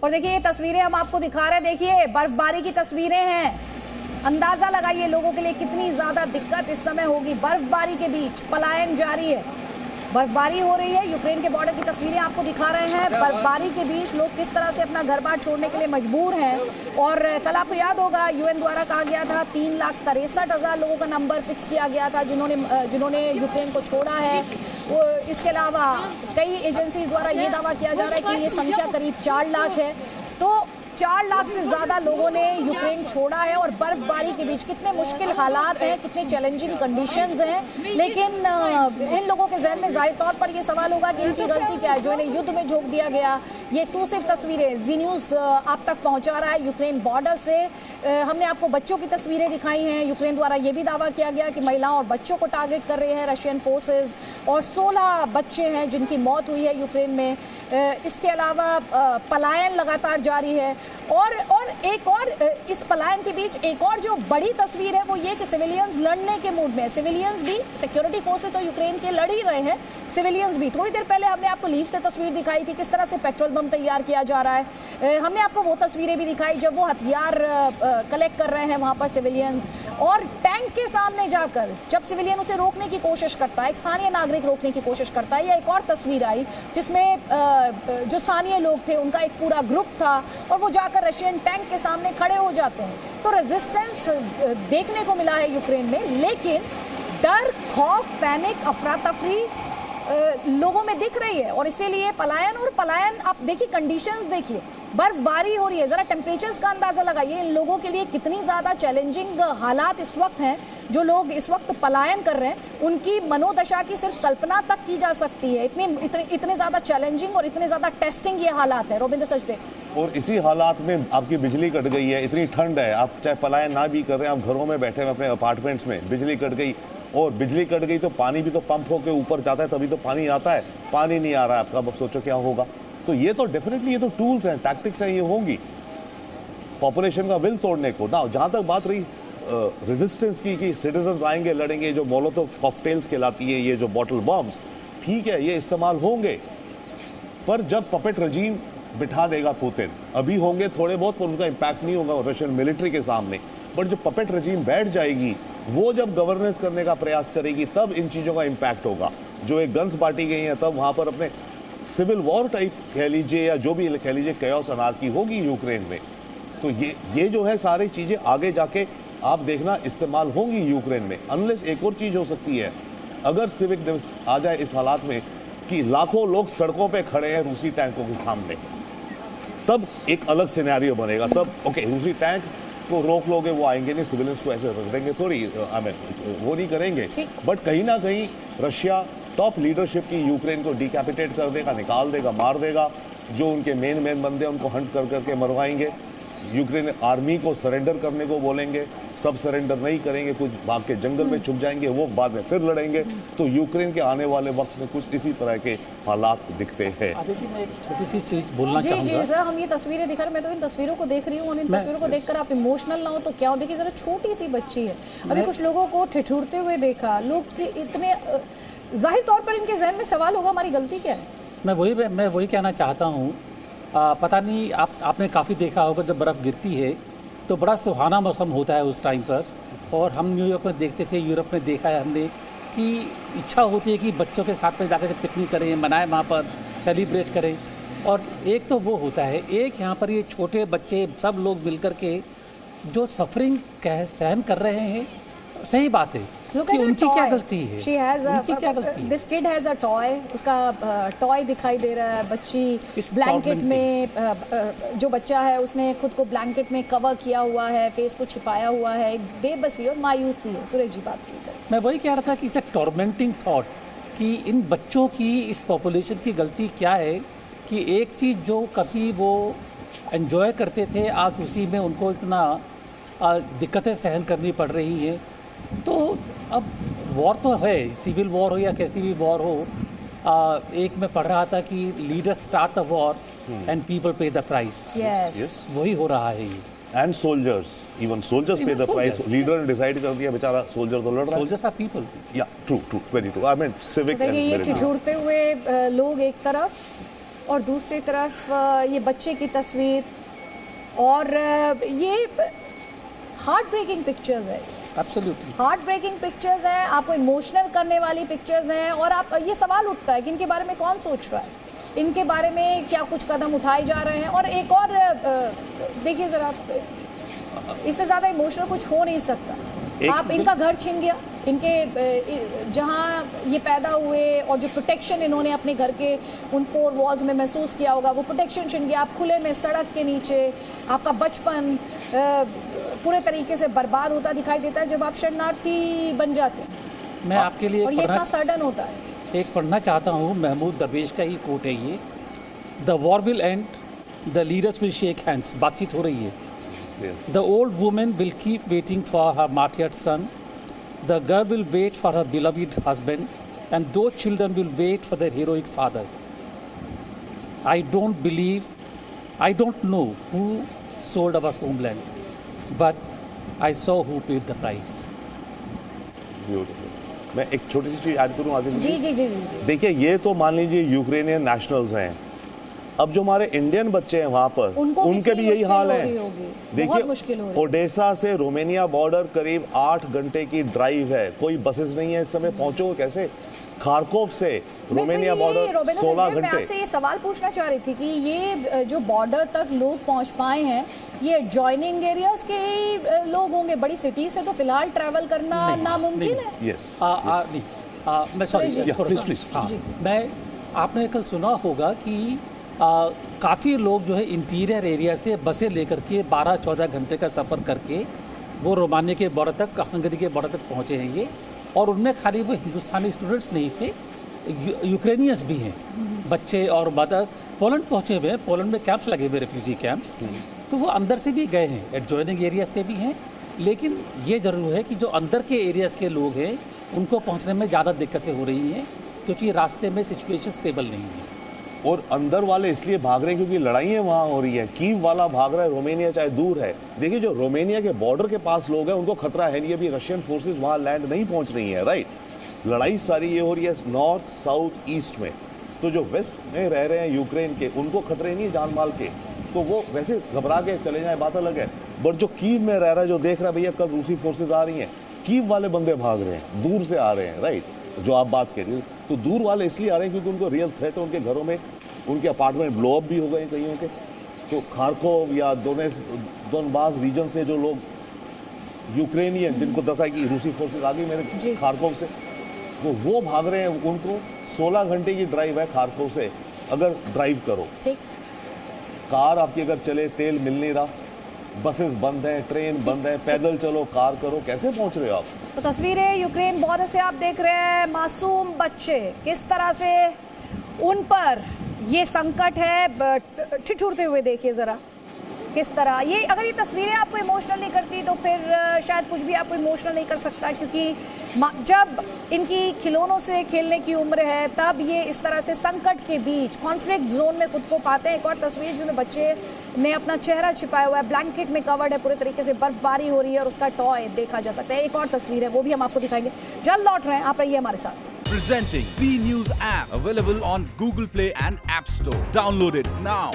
और देखिए ये तस्वीरें हम आपको दिखा रहे हैं, देखिए बर्फबारी की तस्वीरें हैं। अंदाजा लगाइए लोगों के लिए कितनी ज्यादा दिक्कत इस समय होगी। बर्फबारी के बीच पलायन जारी है, बर्फबारी हो रही है। यूक्रेन के बॉर्डर की तस्वीरें आपको दिखा रहे हैं। बर्फबारी के बीच लोग किस तरह से अपना घर बार छोड़ने के लिए मजबूर हैं। और कल आपको याद होगा यूएन द्वारा कहा गया था 3,63,000 लोगों का नंबर फिक्स किया गया था जिन्होंने यूक्रेन को छोड़ा है। इसके अलावा कई एजेंसीज द्वारा ये दावा किया जा रहा है कि ये संख्या करीब 4 लाख है। तो 4 लाख से ज़्यादा लोगों ने यूक्रेन छोड़ा है। और बर्फबारी के बीच कितने मुश्किल हालात हैं, कितने चैलेंजिंग कंडीशंस हैं। लेकिन इन लोगों के जहन में जाहिर तौर पर ये सवाल होगा कि इनकी गलती क्या है जो इन्हें युद्ध में झोंक दिया गया। ये एक्सक्लूसिव तस्वीरें जी न्यूज़ आप तक पहुंचा रहा है यूक्रेन बॉर्डर से। हमने आपको बच्चों की तस्वीरें दिखाई हैं। यूक्रेन द्वारा ये भी दावा किया गया कि महिलाओं और बच्चों को टारगेट कर रहे हैं रशियन फोर्सेज। और 16 बच्चे हैं जिनकी मौत हुई है यूक्रेन में। इसके अलावा पलायन लगातार जारी है। और एक और इस पलायन के बीच एक और जो बड़ी तस्वीर है वो ये कि सिविलियंस लड़ने के मूड में। सिविलियंस भी, सिक्योरिटी फोर्सेस तो यूक्रेन के लड़ ही रहे हैं, सिविलियंस भी। थोड़ी देर पहले हमने आपको लीव से तस्वीर दिखाई थी किस तरह से पेट्रोल बम तैयार किया जा रहा है। हमने आपको वो तस्वीरें भी दिखाई जब वो हथियार कलेक्ट कर रहे हैं वहाँ पर सिविलियंस। और टैंक के सामने जाकर जब सिविलियन उसे रोकने की कोशिश करता है, एक स्थानीय नागरिक रोकने की कोशिश करता है। या एक और तस्वीर आई जिसमें जो स्थानीय लोग थे उनका एक पूरा ग्रुप था और वो जाकर रशियन टैंक के सामने खड़े हो जाते हैं। तो रेजिस्टेंस देखने को मिला है यूक्रेन में, लेकिन डर, खौफ, पैनिक, अफरा तफरी लोगों में दिख रही है। और इसीलिए पलायन आप देखिए, कंडीशंस देखिए, बर्फबारी हो रही है, जरा टेम्परेचर्स का अंदाजा लगाइए इन लोगों के लिए कितनी ज्यादा चैलेंजिंग हालात इस वक्त हैं। जो लोग इस वक्त पलायन कर रहे हैं उनकी मनोदशा की सिर्फ कल्पना तक की जा सकती है। इतने ज्यादा चैलेंजिंग और इतने ज्यादा टेस्टिंग ये हालात है। रविंद्र सचदेव, और इसी हालात में आपकी बिजली कट गई है, इतनी ठंड है, आप चाहे पलायन ना भी कर रहे हैं, आप घरों में बैठे हैं अपने अपार्टमेंट्स में, बिजली कट गई। और बिजली कट गई तो पानी भी तो पंप होकर ऊपर जाता है तभी तो पानी आता है। पानी नहीं आ रहा है आपका, अब सोचो क्या होगा। तो ये तो डेफिनेटली ये तो टूल्स हैं, टैक्टिक्स हैं, ये होंगी पॉपुलेशन का विल तोड़ने को ना। जहां तक बात रही रेजिस्टेंस की कि सिटीजन्स आएंगे लड़ेंगे, जो मोलोटोव कॉकटेल्स कहलाती है, ये जो बॉटल बॉम्ब्स, ठीक है ये इस्तेमाल होंगे, पर जब पपेट रजीम बिठा देगा पुतिन, अभी होंगे थोड़े बहुत पर उनका इम्पैक्ट नहीं होगा रशियन मिलिट्री के सामने। बट जब पपेट रजीम बैठ जाएगी, वो जब गवर्नेंस करने का प्रयास करेगी, तब इन चीज़ों का इम्पैक्ट होगा। जो एक गन्स बांटी गई हैं, तब वहाँ पर अपने सिविल वॉर टाइप कह लीजिए या जो भी कह लीजिए कैओस अनार्की होगी यूक्रेन में। तो ये जो है सारी चीज़ें आगे जाके आप देखना इस्तेमाल होंगी यूक्रेन में। अनलेस एक और चीज़ हो सकती है, अगर सिविक डिफेंस आ जाए इस हालात में कि लाखों लोग सड़कों पे खड़े हैं रूसी टैंकों के सामने, तब एक अलग सिनेरियो बनेगा। तब ओके, रूसी टैंक को रोक लोगे, वो आएंगे नहीं, सिविलियंस को ऐसे रख देंगे थोड़ी, वो नहीं करेंगे। बट कहीं ना कहीं रशिया टॉप लीडरशिप की यूक्रेन को डिकैपिटेट कर देगा, निकाल देगा, मार देगा। जो उनके मेन बंदे हैं उनको हंट कर करके मरवाएंगे। यूक्रेन आर्मी को सरेंडर करने को बोलेंगे, सब सरेंडर नहीं करेंगे, कुछ भाग के जंगल में छुप जाएंगे, वो बाद में फिर लड़ेंगे। तो यूक्रेन के आने वाले वक्त में कुछ इसी तरह के हालात दिखते हैं। देखिए मैं एक छोटी सी चीज़ बोलना चाहूँगा। जी सर, हम ये तस्वीरें दिखा रहे, मैं तो इन तस्वीरों को देख रही हूँ और इन तस्वीरों को देखकर आप इमोशनल ना हो तो क्या हो। देखिए जरा छोटी सी बच्ची है, अभी कुछ लोगों को ठिठुरते हुए देखा, लोग इतने जाहिर तौर पर इनके जहन में सवाल होगा हमारी गलती क्या है। मैं वही कहना चाहता हूँ। पता नहीं आपने काफ़ी देखा होगा, जब बर्फ़ गिरती है तो बड़ा सुहाना मौसम होता है उस टाइम पर। और हम न्यूयॉर्क में देखते थे, यूरोप में देखा है हमने कि इच्छा होती है कि बच्चों के साथ में जाकर पिकनिक करें, मनाएं, वहाँ पर सेलिब्रेट करें। और एक तो वो होता है, एक यहाँ पर ये छोटे बच्चे सब लोग मिलकर के जो सफरिंग सहन कर रहे हैं, सही बात है कि उनकी क्या गलती है। उनकी क्या गलती है? This kid has a toy, उसका टॉय दिखाई दे रहा है। बच्ची इस ब्लैंकेट में, जो बच्चा है उसने खुद को ब्लैंकेट में कवर किया हुआ है, फेस को छिपाया हुआ है, एक बेबसी और मायूसी है। सुरेश जी बात कीजिए। मैं वही कह रहा था कि इसे टॉर्मेंटिंग थॉट कि इन बच्चों की, इस पॉपुलेशन की गलती क्या है कि एक चीज़ जो कभी वो एंजॉय करते थे, आज उसी में उनको इतना दिक्कतें सहन करनी पड़ रही हैं। तो अब वॉर तो है, सिविल वॉर हो या कैसी भी वॉर हो। एक मैं पढ़ रहा था कि leaders start the war and people pay the price. वही हो रहा है ये। And soldiers, even soldiers pay the price. Leader ने डिसाइड कर दिया, बेचारा सोल्जर तो लड़ रहा है। Soldiers are people. Yeah true, very true. I mean civic and ये ठिठुरते हुए लोग एक तरफ और दूसरी तरफ ये बच्चे की तस्वीर, और ये हार्ट ब्रेकिंग पिक्चर्स है, एब्सोल्युटली हार्ट ब्रेकिंग पिक्चर्स हैं, आपको इमोशनल करने वाली पिक्चर्स हैं। और आप ये सवाल उठता है कि इनके बारे में कौन सोच रहा है, इनके बारे में क्या कुछ कदम उठाए जा रहे हैं। और एक और देखिए ज़रा, इससे ज़्यादा इमोशनल कुछ हो नहीं सकता। आप इनका घर छीन गया, इनके जहाँ ये पैदा हुए और जो प्रोटेक्शन इन्होंने अपने घर के उन 4 वॉल्स में महसूस किया होगा, वो प्रोटेक्शन छीन गया। आप खुले में सड़क के नीचे, आपका बचपन पूरे तरीके से बर्बाद होता दिखाई देता है जब आप शरणार्थी बन जाते हैं। मैं आपके लिए और ये इतना सडन होता है। एक पढ़ना चाहता हूँ, महमूद दरवेश का ही कोट है ये, the war will and, the leaders will shake hands. बातचीत हो रही है। Yes. The old woman will keep waiting for her martyred son. The girl will wait for her beloved husband, and those children will wait for their heroic fathers. I don't know who sold our homeland, but I saw who paid the price. Beautiful. मैं एक छोटी सी चीज add करूं आदिल जी जी जी जी जी। देखिए, ये तो मान लीजिए यूक्रेनियन नेशनल्स हैं। अब जो हमारे इंडियन बच्चे हैं वहां पर, उनके भी यही हाल है। देखिए, ओडेसा से रोमानिया बॉर्डर करीब 8 घंटे की ड्राइव है, कोई बसेस नहीं है इस समय, पहुंचो कैसे? खारकोव से रोमानिया बॉर्डर 16 घंटे। मैं आपसे ये सवाल पूछना चाह रही थी कि ये जो बॉर्डर तक लोग पहुंच पाए हैं, ये जॉइनिंग एरियाज के ही लोग होंगे? बड़ी सिटी से तो फिलहाल ट्रैवल करना नामुमकिन है। यस, मैं सॉरी, प्लीज। मैं आपने कल सुना होगा कि काफ़ी लोग जो है इंटीरियर एरिया से बसें लेकर के 12-14 घंटे का सफ़र करके वो रोमानिया के बॉर्डर तक, हंगरी के बॉर्डर तक पहुँचे हैं ये। और उनमें खाली वो हिंदुस्तानी स्टूडेंट्स नहीं थे, यूक्रेनियंस भी हैं, बच्चे और मदर। पोलैंड पहुँचे हुए हैं, पोलैंड में कैंप्स लगे हुए, रेफ्यूजी कैंप्स, तो वो अंदर से भी गए हैं, एडजॉइनिंग एरियाज़ के भी हैं। लेकिन ये ज़रूर है कि जो अंदर के एरियाज़ के लोग हैं उनको पहुँचने में ज़्यादा दिक्कतें हो रही हैं, क्योंकि रास्ते में सिचुएशन स्टेबल नहीं है। और अंदर वाले इसलिए भाग रहे हैं क्योंकि लड़ाइयाँ वहाँ हो रही है। कीव वाला भाग रहा है, रोमानिया चाहे दूर है। देखिए, जो रोमानिया के बॉर्डर के पास लोग हैं उनको खतरा है नहीं, अभी रशियन फोर्सेस वहाँ लैंड नहीं पहुँच रही है, राइट। लड़ाई सारी ये हो रही है नॉर्थ, साउथ, ईस्ट में। तो जो वेस्ट में रह रहे हैं यूक्रेन के, उनको खतरे नहीं जान माल के, तो वो वैसे घबरा के चले जाए, बात अलग है। बट जो कीव में रह रहा है, जो देख रहा है भैया कल रूसी फोर्सेज आ रही हैं, कीव वाले बंदे भाग रहे हैं, दूर से आ रहे हैं, राइट। जो आप बात कर रही हो, तो दूर वाले इसलिए आ रहे हैं क्योंकि उनको रियल थ्रेट है, उनके घरों में उनके अपार्टमेंट ब्लो अप भी हो गए कईयों के। तो खारकोव या दोनबास रीजन से जो लोग यूक्रेनियन, जिनको देखा है कि रूसी फोर्सेज आ गई मेरे खारकोव से, तो वो भाग रहे हैं। उनको 16 घंटे की ड्राइव है खारकोव से, अगर ड्राइव करो। कार आपकी अगर चले, तेल मिल नहीं रहा, बसेस बंद हैं, ट्रेन बंद है, पैदल चलो, कार करो, कैसे पहुंच रहे हो आप? तो तस्वीरें यूक्रेन बॉर्डर से आप देख रहे हैं, मासूम बच्चे किस तरह से उन पर ये संकट है ठिठुरते हुए। देखिए ज़रा किस तरह ये, अगर ये तस्वीरें आपको इमोशनल नहीं करती तो फिर शायद कुछ भी आपको इमोशनल नहीं कर सकता, क्योंकि जब इनकी खिलौनों से खेलने की उम्र है तब ये इस तरह से संकट के बीच कॉन्फ्लिक्ट जोन में खुद को पाते हैं। एक और तस्वीर जिसमें बच्चे ने अपना चेहरा छिपाया हुआ है, ब्लैंकेट में कवर्ड है पूरे तरीके से, बर्फबारी हो रही है और उसका टॉय देखा जा सकता है। एक और तस्वीर है, वो भी हम आपको दिखाएंगे। जल्द लौट रहे हैं, आप रहिए हमारे साथ। Presenting B News app, available on Google Play and App Store. Download it now.